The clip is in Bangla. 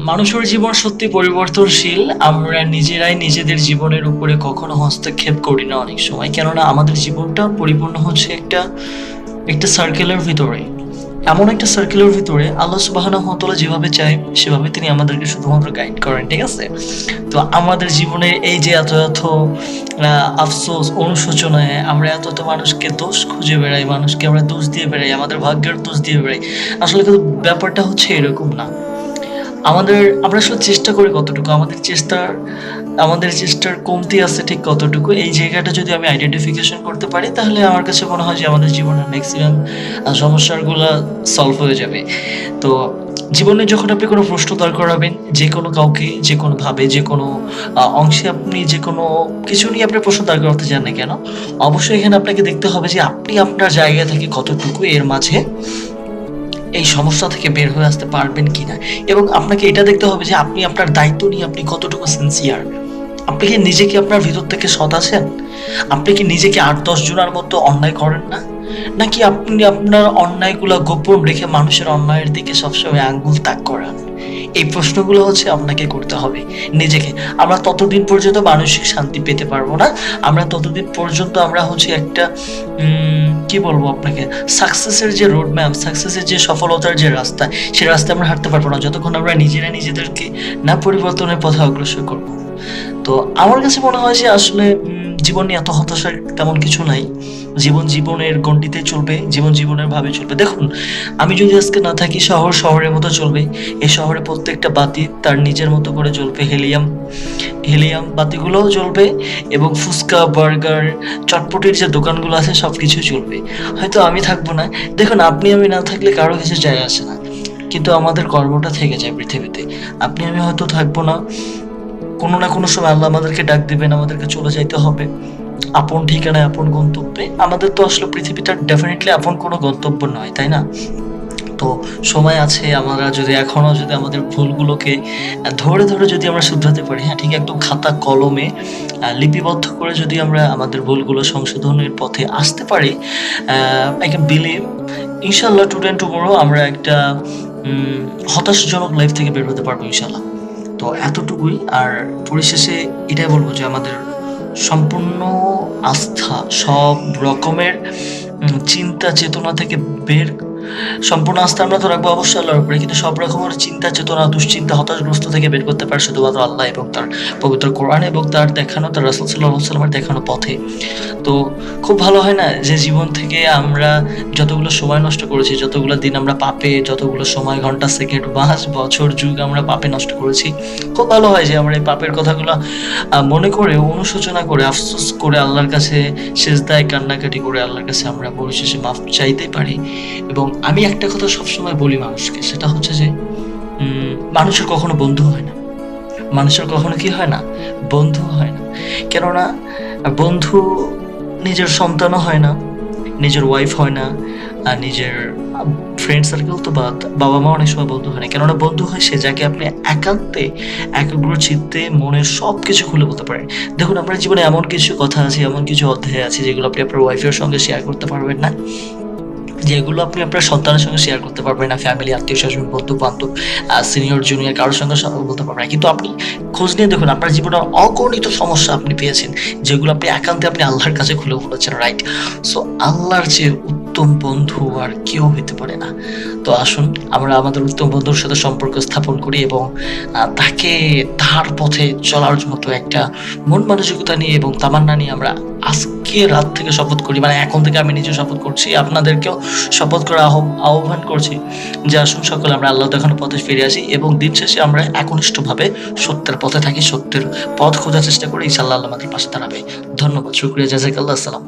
মানুষের জীবন সত্যি পরিবর্তনশীল। আমরা নিজেরাই নিজেদের জীবনের উপরে কখনো হস্তক্ষেপ করি না অনেক সময়, কেননা আমাদের জীবনটা পরিপূর্ণ হচ্ছে একটা একটা সার্কেলের ভিতরে। এমন একটা সার্কেলের ভিতরে আল্লাহ সুবহানাহু ওয়া তাআলা যেভাবে চায় সেভাবে তিনি আমাদেরকে শুধুমাত্র গাইড করেন, ঠিক আছে? তো আমাদের জীবনে এই যে এত এত আফসোস অনুশোচনায় আমরা এত এত মানুষকে দোষ খুঁজে বেড়াই, মানুষকে আমরা দোষ দিয়ে বেড়াই, আমাদের ভাগ্যের দোষ দিয়ে বেড়াই। আসলে কিন্তু ব্যাপারটা হচ্ছে এরকম না। আমরা আসলে চেষ্টা করি কতটুকু, আমাদের চেষ্টার কমতি আছে ঠিক কতটুকু, এই জায়গাটা যদি আমি আইডেন্টিফিকেশন করতে পারি তাহলে আমার কাছে মনে হয় যে আমাদের জীবনের ম্যাক্সিমাম সমস্যাগুলো সলভ হয়ে যাবে। তো জীবনে যখন আপনি কোনো প্রশ্ন দাঁড় করাবেন, যে কোনো কাউকে, যে কোনোভাবে, যে কোনো অংশে আপনি যে কোনো কিছু নিয়ে আপনি প্রশ্ন দাঁড় করাতে যান না কেন, অবশ্যই এখানে আপনাকে দেখতে হবে যে আপনি আপনার জায়গা থেকে কতটুকু এর মাঝে এই সমস্যা থেকে বের হয়ে আসতে পারবেন কিনা, এবং আপনাকে এটা দেখতে হবে যে আপনি আপনার দায়িত্ব নিয়ে আপনি কতটুকু সিনসিয়ার। আপনি কি নিজেকে আপনার ভিতর থেকে সৎ আছেন? আপনি কি নিজেকে ৮-১০ জনের মতো অন্যায় করেন না? নাকি আপনি আপনার অন্যায়গুলো গোপন রেখে মানুষের অন্যায়ের দিকে সবসময় আঙ্গুল তাক করান? এই প্রশ্নগুলো হচ্ছে আপনাকে করতে হবে নিজেকে। আমরা ততদিন পর্যন্ত মানসিক শান্তি পেতে পারবো না, আমরা ততদিন পর্যন্ত আমরা হচ্ছে একটা কি বলবো আপনাকে, সাকসেসের যে রোড ম্যাপ, সাকসেসের যে সফলতার যে রাস্তা, সেই রাস্তায় আমরা হাঁটতে পারবো না যতক্ষণ আমরা নিজেরা নিজেদেরকে না পরিবর্তনের পথে অগ্রসর করবো। তো আমার কাছে মনে হয় যে আসলে জীবন নিয়ে এত হতাশার তেমন কিছু নাই। জীবন জীবনের গণ্ডিতে চলবে, জীবন জীবনের ভাবে চলবে। দেখুন, আমি যদি আজকে না থাকি, শহর শহরের মতো চলবে। এই শহরে প্রত্যেকটা বাতি তার নিজের মতো করে জ্বলবে, হেলিয়াম হেলিয়াম বাতিগুলোও জ্বলবে, এবং ফুচকা, বার্গার, চটপটির যে দোকানগুলো আছে সব কিছুই চলবে। হয়তো আমি থাকবো না। দেখুন, আপনি আমি না থাকলে কারো কিছু যায় আসে না, কিন্তু আমাদের কর্মটা থেকে যায় পৃথিবীতে। আপনি আমি হয়তো থাকবো না, কোনো না কোনো সময় আল্লাহ আমাদেরকে ডাক দিবেন, আমাদেরকে চলে যাইতে হবে আপন ঠিকানায়, আপন গন্তব্যে। আমাদের তো আসলে পৃথিবীটা ডেফিনেটলি আপন কোনো গন্তব্য নয়, তাই না? তো সময় আছে, আমরা যদি এখনো যদি আমাদের ভুলগুলোকে ধরে ধরে যদি আমরা শুধরাতে পারি, হ্যাঁ ঠিক, একদম খাতা কলমে লিপিবদ্ধ করে যদি আমরা আমাদের ভুলগুলো সংশোধনের পথে আসতে পারি, আই ক্যান বিলিভ ইনশাল্লাহ টুডে অ্যান্ড টুমরো আমরা একটা হতাশাজনক লাইফ থেকে বের হতে পারবো ইনশাল্লাহ। তো এতটুকুই। আর পরিশেষে এটাই বলবো যে আমাদের সম্পূর্ণ আস্থা সব রকমের চিন্তা চেতনা থেকে বের, সম্পূর্ণ আস্থা আমরা তো রাখবো অবশ্যই আল্লাহর উপরে, কিন্তু সব রকমের চিন্তা চেতনা, দুশ্চিন্তা, হতাশগ্রস্ত থেকে বের করতে পারে শুধুমাত্র আল্লাহ এবং তার পবিত্র কোরআন এবং তার দেখানো, তার রাসূল সাল্লাল্লাহু আলাইহি ওয়াসাল্লামের দেখানো পথে। তো খুব ভালো হয় না যে জীবন থেকে আমরা যতগুলো সময় নষ্ট করেছি, যতগুলো দিন আমরা পাপে, যতগুলো সময়, ঘন্টা, সেকেন্ড, মাস, বছর, যুগ আমরা পাপে নষ্ট করেছি, খুব ভালো হয় যে আমরা এই পাপের কথাগুলো মনে করে, অনুশোচনা করে, আফসোস করে, আল্লাহর কাছে সেজদায় কান্নাকাটি করে আল্লাহর কাছে আমরা পরিশেষে মাফ চাইতে পারি। এবং আমি একটা কথা সবসময় বলি মানুষকে, সেটা হচ্ছে যে মানুষের কখনো বন্ধু হয় না, মানুষের কখনো কি হয় না, বন্ধু হয় না। কেননা বন্ধু নিজের সন্তানও হয় না, নিজের ওয়াইফ হয় না, আর নিজের ফ্রেন্ড সার্কেল তো বাদ, বাবা মা অনেক সময় বন্ধু হয় না। কেননা বন্ধু হয় সে যাকে আপনি একান্তে, একাগ্র চিত্তে মনের সব কিছু খুলে বলতে পারেন। দেখুন, আমরা জীবনে এমন কিছু কথা আছে, এমন কিছু অধ্যায় আছে যেগুলো আপনি আপনার ওয়াইফের সঙ্গে শেয়ার করতে পারবেন না, যেগুলো আপনি আপনার সন্তানের সঙ্গে শেয়ার করতে পারবেন না, ফ্যামিলি, আত্মীয় স্বজন, বন্ধু বান্ধব, সিনিয়র জুনিয়র কারোর সঙ্গে বলতে পারবেন না। কিন্তু আপনি খোঁজ নিয়ে দেখুন, আপনার জীবনে অগণিত সমস্যা আপনি পেয়েছেন যেগুলো আপনি একান্তে আপনি আল্লাহর কাছে খুলে বলেছেন, রাইট? সো আল্লাহর চেয়ে উত্তম বন্ধু আর কেউ হইতে পারে না। তো আসুন আমরা আমাদের উত্তম বন্ধুর সাথে সম্পর্ক স্থাপন করি এবং তাকে তার পথে চলার মতো একটা মন মানসিকতা নিয়ে এবং তামান্না নিয়ে আমরা আজকে রাত থেকে শপথ করি, মানে এখন থেকে আমি নিজে শপথ করছি, আপনাদেরকেও শপথ করে আহ্বান করছি যে আসুন সকলে আমরা আল্লাহ দেখানো পথে ফিরে আসি এবং দিন শেষে আমরা একনিষ্ঠভাবে সত্যের পথে থাকি, সত্যের পথ খোঁজার চেষ্টা করি। ইনশাআল্লাহ আল্লাহ আমাদের পাশে দাঁড়াবে। ধন্যবাদ, শুকরিয়া, জাযাকাল্লাহ, আসসালাম।